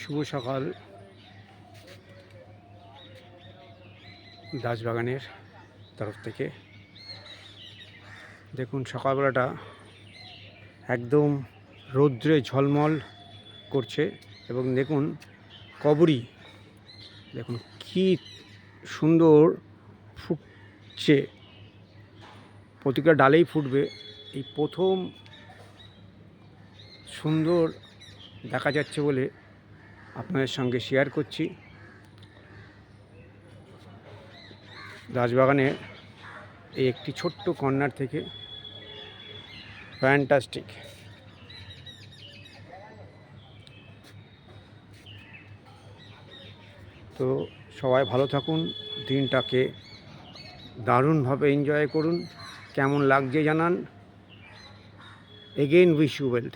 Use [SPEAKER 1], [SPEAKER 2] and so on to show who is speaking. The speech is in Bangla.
[SPEAKER 1] শুভ সকাল দাসবাগানের তরফ থেকে। দেখুন সকালবেলাটা একদম রৌদ্রে ঝলমল করছে এবং দেখুন কবরী দেখুন কি সুন্দর ফুটছে, প্রতিটা ডালেই ফুটবে। এই প্রথম সুন্দর দেখা যাচ্ছে বলে আপনাদের সঙ্গে শেয়ার করছি। দাসবাগানের এই একটি ছোট্ট কর্নার থেকে ফ্যান্টাস্টিক। তো সবাই ভালো থাকুন, দিনটাকে দারুণভাবে এনজয় করুন। কেমন লাগছে জানান। Again wish you well.